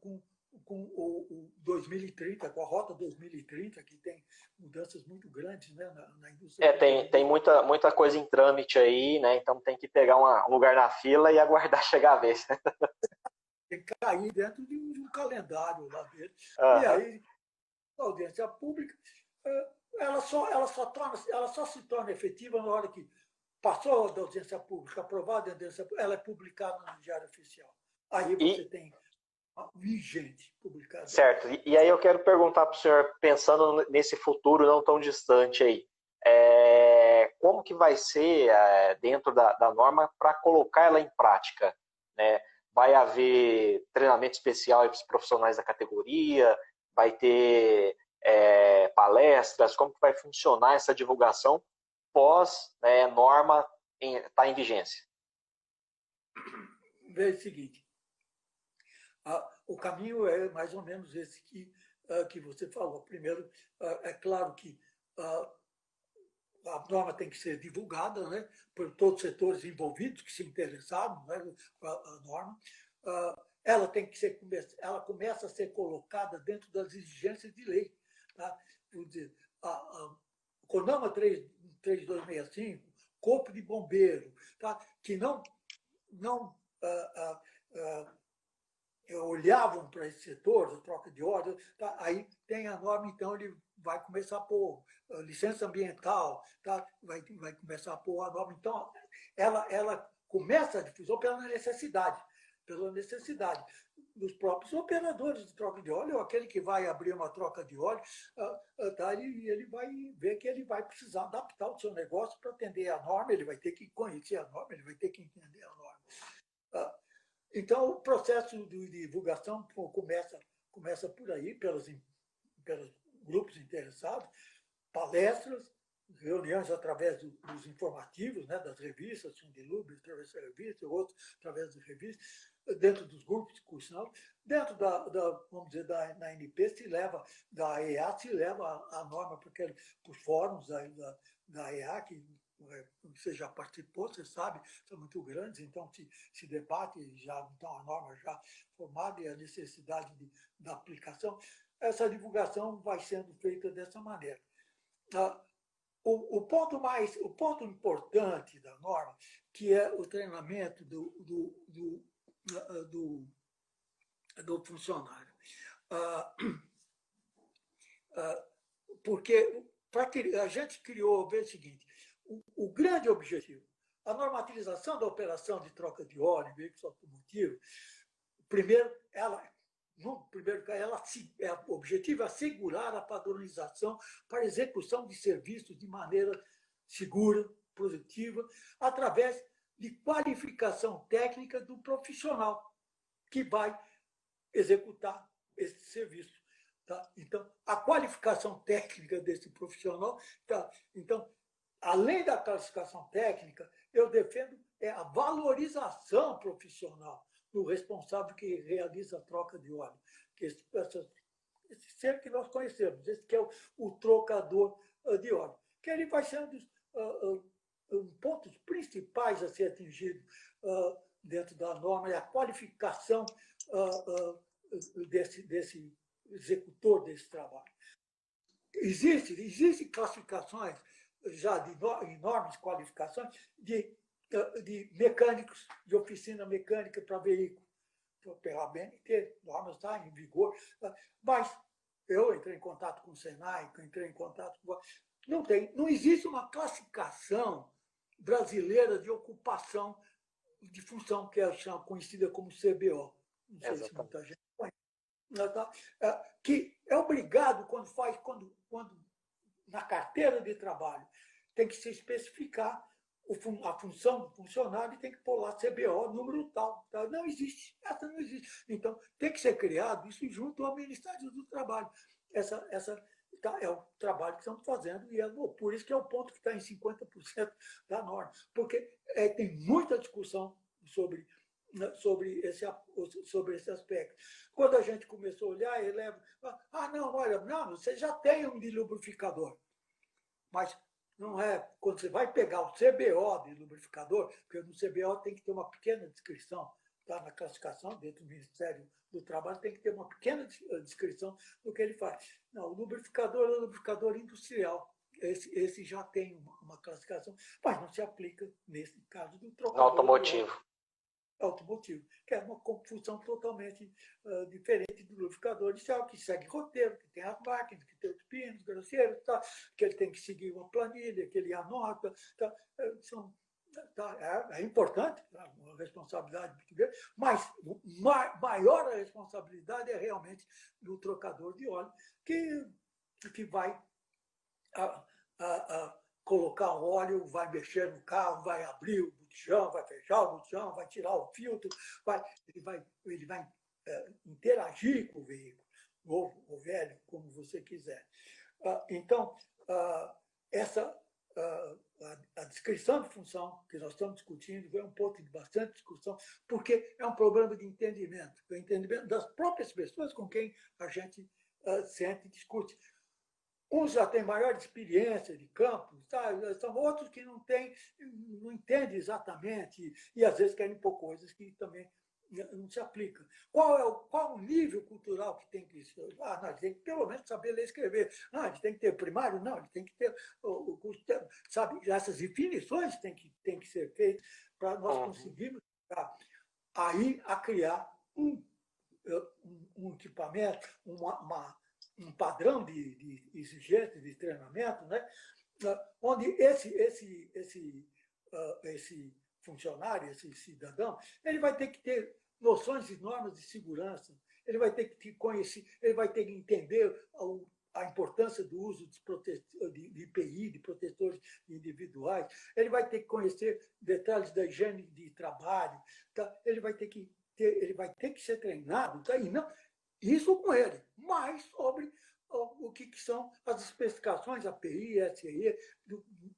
com o 2030, com a Rota 2030, que tem mudanças muito grandes, né, na indústria. Tem muita coisa em trâmite aí, né? Então tem que pegar um lugar na fila e aguardar chegar a vez. Tem que cair dentro de um calendário lá dentro. Uhum. E aí, a audiência pública, ela só se torna efetiva na hora que passou da audiência pública, aprovada a audiência pública, ela é publicada no Diário Oficial. Aí você tem vigente publicado. Certo. E aí eu quero perguntar para o senhor, pensando nesse futuro não tão distante aí, como que vai ser dentro da norma para colocar ela em prática, né? Vai haver treinamento especial para os profissionais da categoria, vai ter palestras, como que vai funcionar essa divulgação pós norma estar em vigência? Veja o seguinte, o caminho é mais ou menos esse que você falou. Primeiro, é claro que a norma tem que ser divulgada, né, por todos os setores envolvidos que se interessaram, né, com a norma. Ela começa a ser colocada dentro das exigências de lei. Tá? Vou dizer, a CONAMA 3265, Corpo de Bombeiro, tá? Que não olhavam para esse setor, a troca de óleo, tá? Aí tem a norma, então ele vai começar a pôr licença ambiental, tá? vai começar a pôr a norma. Então, ela começa a difusão pela necessidade dos próprios operadores de troca de óleo, ou aquele que vai abrir uma troca de óleo, tá? Ele vai ver que ele vai precisar adaptar o seu negócio para atender a norma, ele vai ter que conhecer a norma, ele vai ter que entender a norma. Então, o processo de divulgação começa por aí, pelos grupos interessados, palestras, reuniões através dos informativos, né, das revistas, Fundilub, através da revista, outros através das revistas, dentro dos grupos de discussão, dentro vamos dizer, da ANP, da EA, se leva a norma para os fóruns da EA, que você já participou, você sabe, são muito grandes, então se debate já, então a norma já formada e a necessidade da aplicação. Essa divulgação vai sendo feita dessa maneira. O ponto importante da norma, que é o treinamento do funcionário. Porque a gente criou, veja o seguinte, o grande objetivo, a normatização da operação de troca de óleo em veículos automotivos, o objetivo é assegurar a padronização para a execução de serviços de maneira segura, produtiva, através de qualificação técnica do profissional que vai executar esse serviço. Tá? Então, a qualificação técnica desse profissional, tá? Então, além da qualificação técnica, eu defendo a valorização profissional do responsável que realiza a troca de óleo. Esse ser que nós conhecemos, esse que é o trocador de óleo, que ele vai ser um dos pontos principais a ser atingido dentro da norma, é a qualificação desse executor desse trabalho. Existem classificações já de enormes qualificações de mecânicos, de oficina mecânica para veículo. Então, pela BNT, normas está em vigor, mas eu entrei em contato com o Senai, entrei em contato com... Não existe uma classificação brasileira de ocupação de função, que é conhecida como CBO. Não sei se muita gente conhece. Que é obrigado, quando na carteira de trabalho, tem que se especificar a função do funcionário e tem que pôr lá CBO, número tal. Não existe, essa não existe. Então, tem que ser criado isso junto ao Ministério do Trabalho. Essa é o trabalho que estamos fazendo e por isso que é o ponto que está em 50% da norma, porque tem muita discussão sobre esse aspecto. Quando a gente começou a olhar, ele leva, não, você já tem um de lubrificador, mas não é, quando você vai pegar o CBO de lubrificador, porque no CBO tem que ter uma pequena descrição, tá? Na classificação, dentro do Ministério do Trabalho, tem que ter uma pequena descrição do que ele faz. Não, o lubrificador é um lubrificador industrial. Esse já tem uma classificação, mas não se aplica, nesse caso, do trocador. Automotivo, que é uma confusão totalmente diferente do lubrificador inicial, que segue roteiro, que tem as máquinas, que tem os pinos, grosseiros, tá? Que ele tem que seguir uma planilha, que ele anota. Tá? É importante, tá? Uma responsabilidade muito grande, mas maior a responsabilidade é realmente do trocador de óleo, que vai colocar o óleo, vai mexer no carro, vai abrir o botijão, vai fechar o botijão, vai tirar o filtro, ele vai interagir com o veículo, novo ou velho, como você quiser. Então, a descrição de função que nós estamos discutindo é um ponto de bastante discussão, porque é um problema de entendimento, o entendimento das próprias pessoas com quem a gente sente e discute. Uns já têm maior experiência de campo, tá? São outros que não entendem exatamente e às vezes querem pôr coisas que também não se aplicam. Qual o nível cultural que tem que ser? Não, ele tem que pelo menos saber ler e escrever. Não, ele tem que ter primário? Não, ele tem que ter sabe, essas definições têm que ser feitas para nós conseguirmos aí a criar um equipamento, um padrão de exigência, de treinamento, né? Onde esse funcionário, esse cidadão, ele vai ter que ter noções de normas de segurança, ele vai ter que conhecer, ele vai ter que entender a importância do uso de IPI, de protetores individuais, ele vai ter que conhecer detalhes da higiene de trabalho, tá? Ele vai ter que ser treinado, tá? E não, isso com ele, mas sobre o que são as especificações API, SEE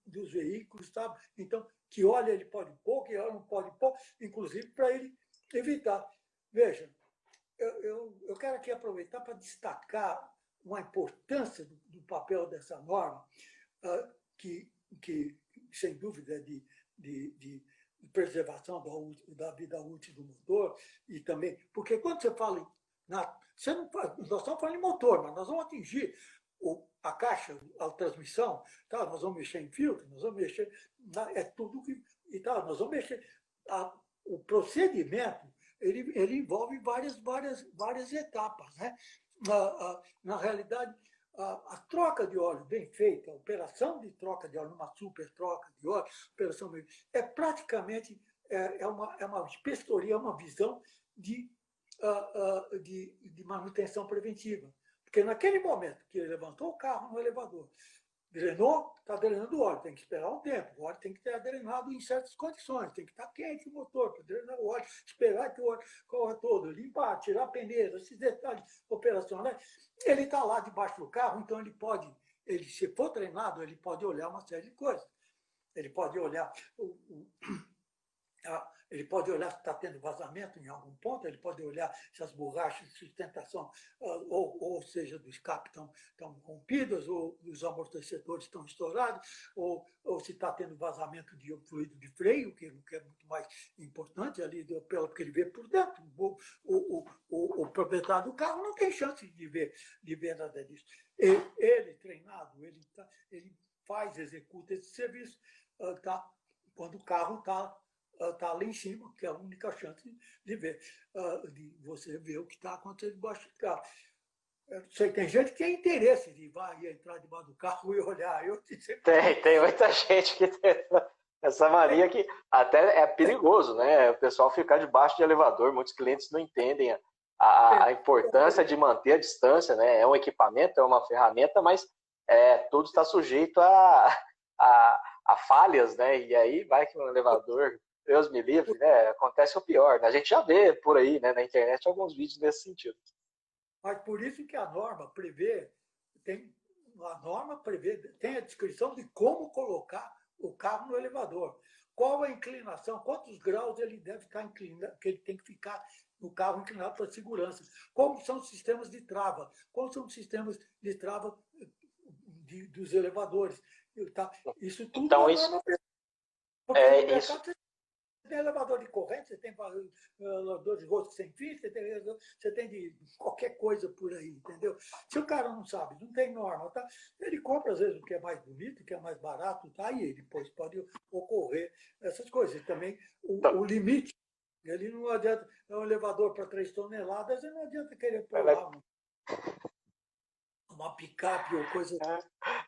dos veículos, sabe? Então, que óleo ele pode pôr, que óleo não pode pôr, inclusive para ele evitar. Veja, eu quero aqui aproveitar para destacar uma importância do papel dessa norma, que sem dúvida, de preservação da vida útil do motor, e também, porque quando você fala nós estamos falando em motor, mas nós vamos atingir a caixa, a transmissão, tá? Nós vamos mexer em filtro, nós vamos mexer, tudo que e tal, nós vamos mexer. O procedimento ele envolve várias etapas, né? Na realidade, a troca de óleo bem feita, a operação de troca de óleo, uma super troca de óleo, operação é praticamente uma vistoria, uma visão de manutenção preventiva. Porque naquele momento que ele levantou o carro no elevador, drenou, está drenando o óleo, tem que esperar um tempo, o óleo tem que estar drenado em certas condições, tem que estar quente o motor para drenar o óleo, esperar que o óleo corra todo, limpar, tirar a peneira, esses detalhes operacionais. Ele está lá debaixo do carro, então se for treinado, ele pode olhar uma série de coisas. Ele pode olhar Ele pode olhar se está tendo vazamento em algum ponto, ele pode olhar se as borrachas de sustentação, ou seja, do escape estão rompidas, ou os amortecedores estão estourados, ou se está tendo vazamento de fluido de freio, que é muito mais importante ali, porque ele vê por dentro. O proprietário do carro não tem chance de ver nada disso. Ele treinado, ele executa esse serviço quando o carro está lá em cima, que é a única chance de ver, de você ver o que está acontecendo debaixo do carro. Eu sei, tem gente que tem interesse de entrar debaixo do carro e olhar. Tem muita gente que tem essa mania que até é perigoso, né? O pessoal ficar debaixo de elevador, muitos clientes não entendem a importância de manter a distância, né? É um equipamento, é uma ferramenta, mas tudo está sujeito a falhas, né? E aí vai que no elevador, Deus me livre, né? Acontece o pior, né? A gente já vê por aí, né, na internet alguns vídeos nesse sentido. Mas por isso que a norma prevê, tem a descrição de como colocar o carro no elevador. Qual a inclinação, quantos graus ele deve estar inclinado, que ele tem que ficar no carro inclinado para segurança. Como são os sistemas de trava, como são os sistemas de trava dos elevadores. Isso tudo então, você tem elevador de corrente, você tem elevador de rosca sem fio, você tem de qualquer coisa por aí, entendeu? Se o cara não sabe, não tem norma, tá? Ele compra, às vezes, o que é mais bonito, o que é mais barato, tá? E depois pode ocorrer essas coisas. E também o limite, ele não adianta, é um elevador para 3 toneladas, ele não adianta querer pôr lá uma picape ou coisa.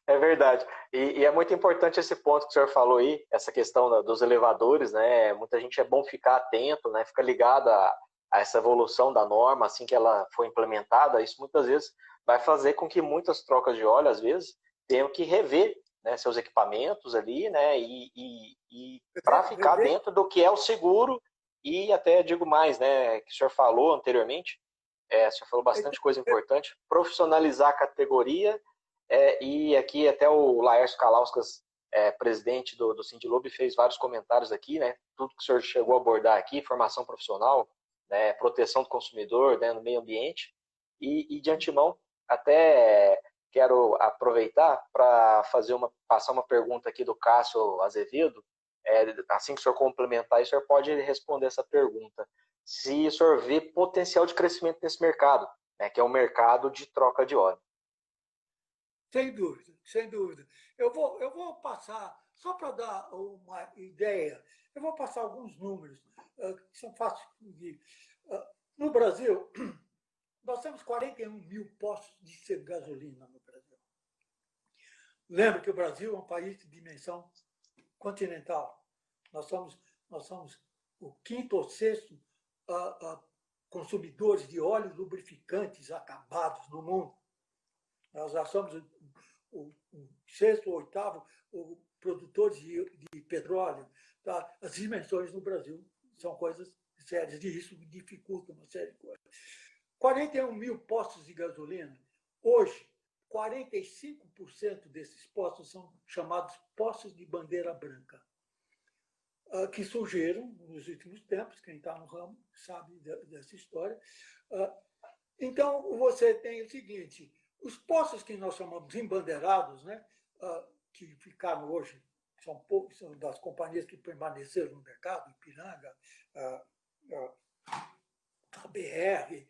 É verdade. E é muito importante esse ponto que o senhor falou aí, essa questão dos elevadores, né? Muita gente é bom ficar atento, né? Ficar ligado a essa evolução da norma, assim que ela foi implementada. Isso muitas vezes vai fazer com que muitas trocas de óleo, às vezes, tenham que rever, né, seus equipamentos ali, né? E para ficar dentro do que é o seguro e até digo mais, né? Que o senhor falou anteriormente, o senhor falou bastante coisa importante, profissionalizar a categoria. E aqui até o Laércio Kalauskas, presidente do Sindilub, fez vários comentários aqui, né? Tudo que o senhor chegou a abordar aqui, formação profissional, né, proteção do consumidor, né, no meio ambiente. E de antemão, até quero aproveitar para passar uma pergunta aqui do Cássio Azevedo. Assim que o senhor complementar, o senhor pode responder essa pergunta. Se o senhor vê potencial de crescimento nesse mercado, né, que é o mercado de troca de óleo. Sem dúvida, sem dúvida. Eu vou passar, só para dar uma ideia, eu vou passar alguns números que são fáceis de. No Brasil, nós temos 41 mil postos de gasolina no Brasil. Lembra que o Brasil é um país de dimensão continental. Nós somos o quinto ou sexto consumidores de óleos lubrificantes acabados no mundo. Nós já somos o sexto ou oitavo produtores de petróleo. Tá? As dimensões no Brasil são coisas sérias, e isso dificulta uma série de coisas. 41 mil postos de gasolina. Hoje, 45% desses postos são chamados postos de bandeira branca, que surgiram nos últimos tempos. Quem está no ramo sabe dessa história. Então, você tem o seguinte: os postos que nós chamamos de embandeirados, né, que ficaram hoje, são das companhias que permaneceram no mercado, Ipiranga, a BR,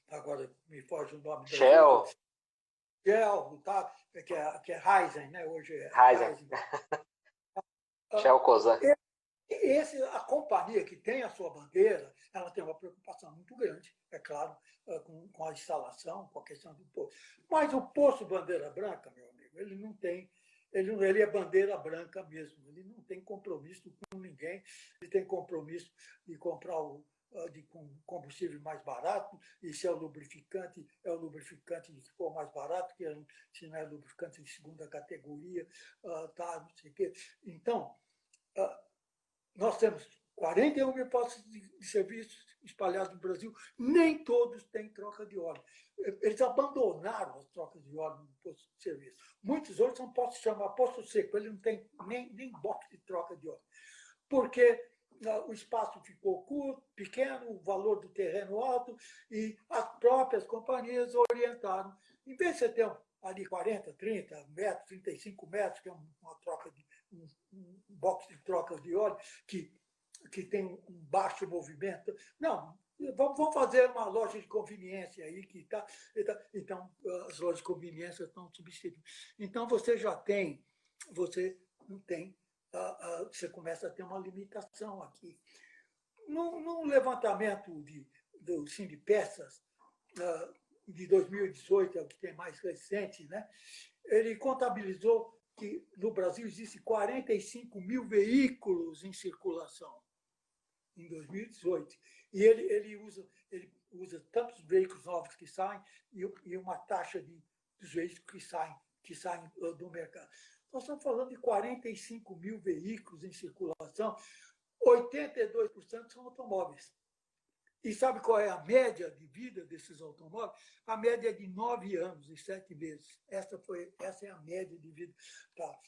agora me foge o nome. Shell. Shell, tá? que é Raizen, né? Hoje é Raizen. Shell Cosan. A companhia que tem a sua bandeira, ela tem uma preocupação muito grande, é claro, com a instalação, com a questão do posto. Mas o posto bandeira branca, meu amigo, ele não tem, ele é bandeira branca mesmo, ele não tem compromisso com ninguém, ele tem compromisso de comprar com combustível mais barato, e se é o lubrificante que for mais barato, se não é lubrificante de segunda categoria, tá, não sei o quê. Então, nós temos 41 mil postos de serviço espalhados no Brasil, nem todos têm troca de óleo. Eles abandonaram as trocas de óleo no posto de serviço. Muitos outros são postos chamados posto seco, ele não tem nem box de troca de óleo. Porque o espaço ficou curto, pequeno, o valor do terreno alto, e as próprias companhias orientaram. Em vez de você ter ali 40, 30 metros, 35 metros, que é uma troca de um box de troca de óleo, que tem um baixo movimento. Não, vamos fazer uma loja de conveniência aí que está. Então, as lojas de conveniência estão substituindo. Então, você não tem, você começa a ter uma limitação aqui. Num levantamento do Sindipeças, de 2018, é o que tem mais recente, né? Ele contabilizou que no Brasil existem 45 mil veículos em circulação em 2018. E ele usa tantos veículos novos que saem e uma taxa dos veículos que saem do mercado. Nós estamos falando de 45 mil veículos em circulação, 82% são automóveis. E sabe qual é a média de vida desses automóveis? A média é de 9 anos e 7 meses. Essa é a média de vida. Tá.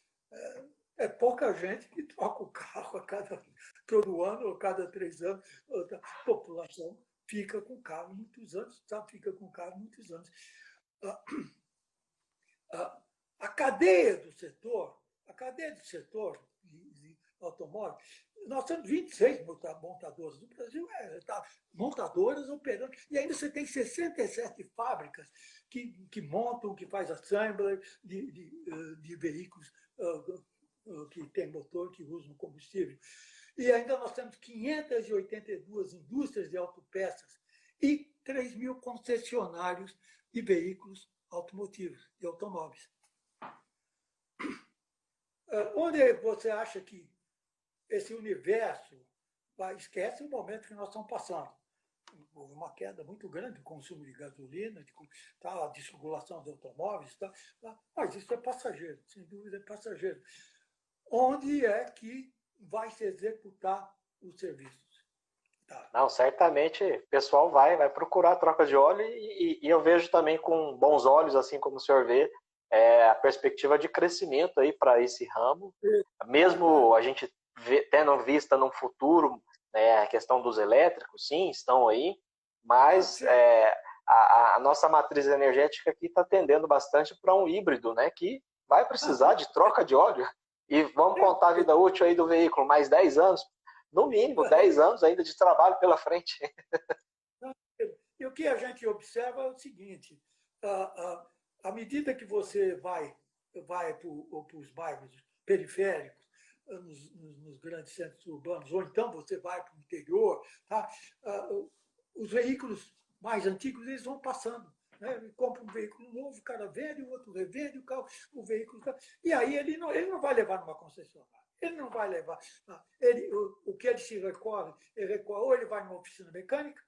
É pouca gente que troca o carro todo ano, ou cada 3 anos. A população fica com o carro muitos anos, sabe? Fica com o carro muitos anos. A cadeia do setor de automóvel, nós temos 26 montadoras. No Brasil, montadoras operando. E ainda você tem 67 fábricas que montam, que faz assembly de veículos que tem motor, que usam combustível. E ainda nós temos 582 indústrias de autopeças e 3 mil concessionários de veículos automotivos, de automóveis. Onde você acha que esse universo esquece o momento que nós estamos passando? Houve uma queda muito grande do consumo de gasolina, a desregulação dos automóveis, mas isso é passageiro, sem dúvida é passageiro. Onde é que vai se executar os serviços? Não, certamente o pessoal vai procurar troca de óleo e eu vejo também com bons olhos, assim como o senhor vê, a perspectiva de crescimento aí para esse ramo, mesmo a gente tendo vista no futuro, a questão dos elétricos, sim, estão aí, mas a nossa matriz energética aqui está tendendo bastante para um híbrido, né, que vai precisar de troca de óleo. E vamos contar a vida útil aí do veículo, mais 10 anos, no mínimo 10 anos ainda de trabalho pela frente. E o que a gente observa é o seguinte, à medida que você vai para os bairros periféricos, nos grandes centros urbanos, ou então você vai para o interior, os veículos mais antigos eles vão passando. Né? Compra um veículo novo, o cara vende, o outro revende o veículo. E aí ele não vai levar numa concessionária. Ele não vai levar. O que ele se recorre, ou ele vai numa oficina mecânica,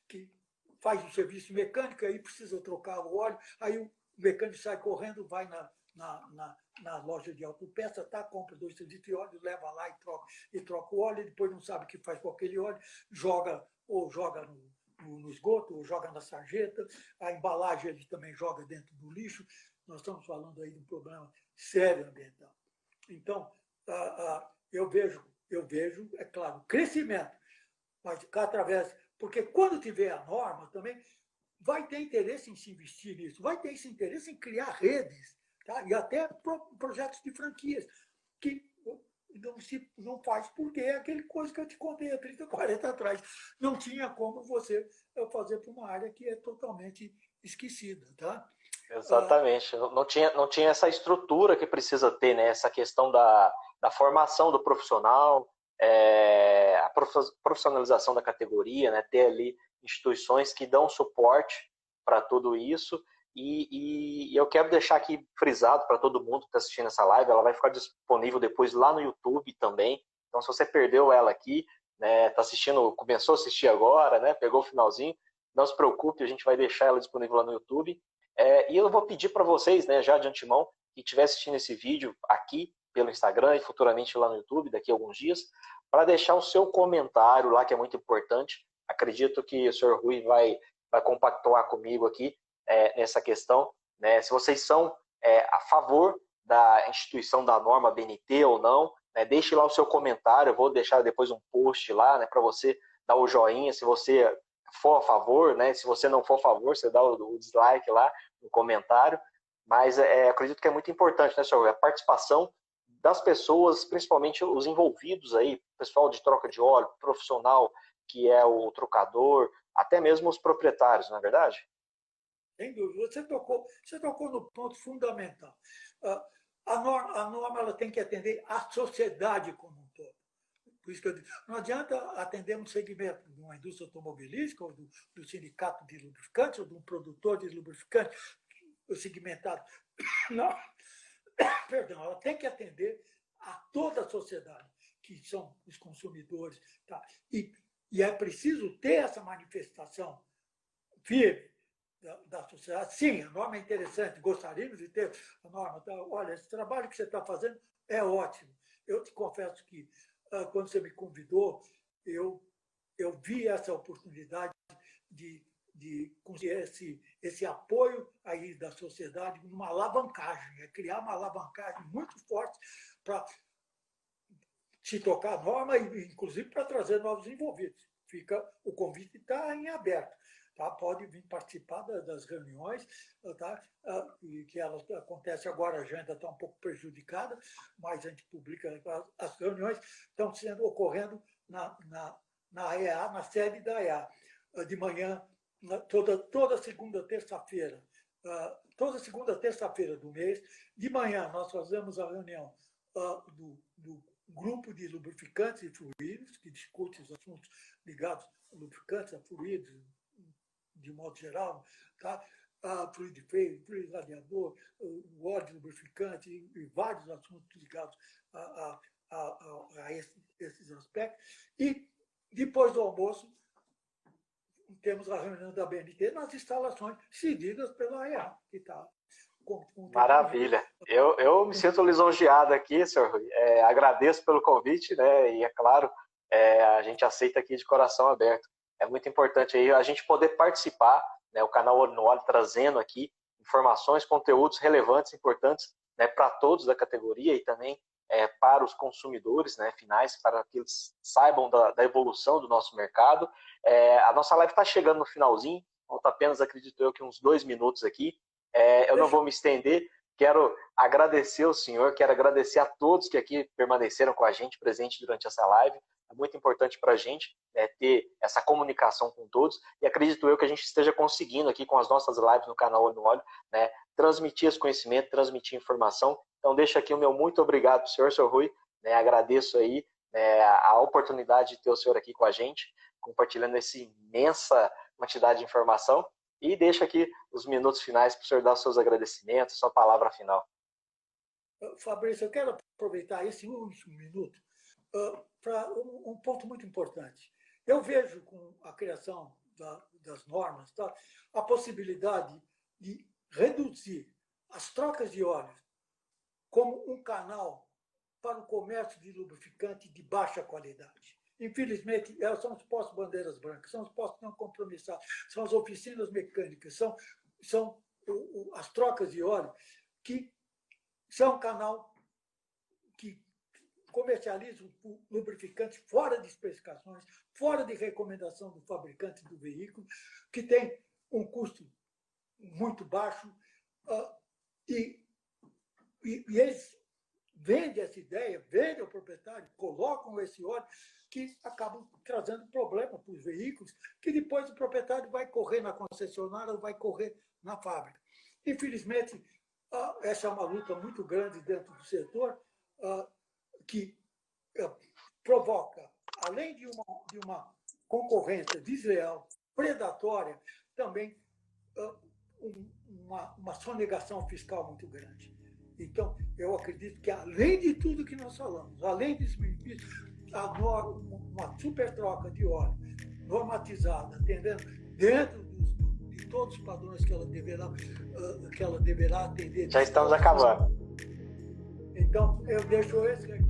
que faz o serviço mecânico, aí precisa trocar o óleo, aí o mecânico sai correndo, vai na loja de autopeça, compra 2 litros de óleo, leva lá e troca o óleo, e depois não sabe o que faz com aquele óleo, joga no esgoto, ou joga na sarjeta, a embalagem ele também joga dentro do lixo. Nós estamos falando aí de um problema sério ambiental. Então, eu vejo, é claro, crescimento, mas através, porque quando tiver a norma também, vai ter interesse em se investir nisso, vai ter esse interesse em criar redes, e até projetos de franquias, que não faz porque é aquele coisa que eu te contei há 30, 40 atrás. Não tinha como você fazer para uma área que é totalmente esquecida. Exatamente. Não tinha essa estrutura que precisa ter, né? Essa questão da formação do profissional, a profissionalização da categoria, né? Ter ali instituições que dão suporte para tudo isso. E eu quero deixar aqui frisado para todo mundo que está assistindo essa live, ela vai ficar disponível depois lá no YouTube também. Então, se você perdeu ela aqui, né, tá assistindo, começou a assistir agora, né, pegou o finalzinho, não se preocupe, a gente vai deixar ela disponível lá no YouTube. E eu vou pedir para vocês, né, já de antemão, que estiver assistindo esse vídeo aqui, pelo Instagram e futuramente lá no YouTube, daqui a alguns dias, para deixar o seu comentário lá, que é muito importante. Acredito que o senhor Rui vai compactuar comigo aqui nessa questão, né? Se vocês são a favor da instituição da norma BNT ou não, né? Deixe lá o seu comentário, eu vou deixar depois um post lá, né, para você dar o joinha, se você for a favor, né? Se você não for a favor, você dá o dislike lá no comentário. Mas acredito que é muito importante, né, senhor? A participação das pessoas, principalmente os envolvidos aí, pessoal de troca de óleo, profissional, que é o trocador, até mesmo os proprietários, não é verdade? Sem dúvida. Você tocou no ponto fundamental. A norma ela tem que atender a sociedade como um todo. Por isso que eu digo, não adianta atender um segmento de uma indústria automobilística, ou do sindicato de lubrificantes, ou de um produtor de lubrificantes, o segmentado. Não. Perdão, ela tem que atender a toda a sociedade, que são os consumidores. Tá? E é preciso ter essa manifestação firme da sociedade. Sim, a norma é interessante, gostaríamos de ter a norma. Tá? Olha, esse trabalho que você está fazendo é ótimo. Eu te confesso que, quando você me convidou, eu vi essa oportunidade de conseguir esse apoio aí da sociedade numa alavancagem, criar uma alavancagem muito forte para se tocar a norma e, inclusive, para trazer novos envolvidos. O convite está em aberto. Tá? Pode vir participar das reuniões, tá? E que elas acontecem agora, a agenda está um pouco prejudicada, mas a gente publica as reuniões, estão ocorrendo na EA, na sede da EA, de manhã, toda segunda, terça-feira. Toda segunda, terça-feira do mês, de manhã, nós fazemos a reunião do grupo de lubrificantes e fluidos, que discute os assuntos ligados a lubrificantes, a fluidos, de modo geral, tá? Fluido de freio, fluido radiador, o óleo de lubrificante e vários assuntos ligados a esses aspectos. E, depois do almoço, temos a reunião da BNT nas instalações cedidas pela AEA, que está com Maravilha. Eu me sinto lisonjeado aqui, senhor Rui. Agradeço pelo convite, né? E, é claro, a gente aceita aqui de coração aberto. É muito importante aí a gente poder participar, né? O canal Olho no Óleo trazendo aqui informações, conteúdos relevantes, importantes, né, para todos da categoria e também para os consumidores, né, finais, para que eles saibam da evolução do nosso mercado. A nossa live está chegando no finalzinho, falta apenas, acredito eu, que uns 2 minutos aqui. Eu não vou me estender, quero agradecer ao senhor, quero agradecer a todos que aqui permaneceram com a gente, presente durante essa live. É muito importante para a gente ter essa comunicação com todos, e acredito eu que a gente esteja conseguindo aqui com as nossas lives no canal Olho no Óleo, né, transmitir esse conhecimento, transmitir informação. Então deixo aqui o meu muito obrigado para o senhor Rui, né, agradeço aí a oportunidade de ter o senhor aqui com a gente, compartilhando essa imensa quantidade de informação, e deixo aqui os minutos finais para o senhor dar os seus agradecimentos, sua palavra final. Fabrício, eu quero aproveitar esse último minuto para um ponto muito importante. Eu vejo com a criação das normas, tá, a possibilidade de reduzir as trocas de óleo como um canal para o comércio de lubrificante de baixa qualidade. Infelizmente, são os postos bandeiras brancas, são os postos não compromissados, são as oficinas mecânicas, são as trocas de óleo que são um canal que comercializam lubrificantes fora de especificações, fora de recomendação do fabricante do veículo, que tem um custo muito baixo, e eles vendem essa ideia, vendem ao proprietário, colocam esse óleo, que acabam trazendo problema para os veículos, que depois o proprietário vai correr na concessionária ou vai correr na fábrica. Infelizmente, essa é uma luta muito grande dentro do setor, que provoca, além de uma concorrência desleal, predatória, também uma sonegação fiscal muito grande. Então, eu acredito que, além de tudo que nós falamos, além dos benefícios, uma super troca de óleo normatizada, atendendo dentro de todos os padrões que ela deverá atender. Já estamos acabando. Então, eu deixo esse recado.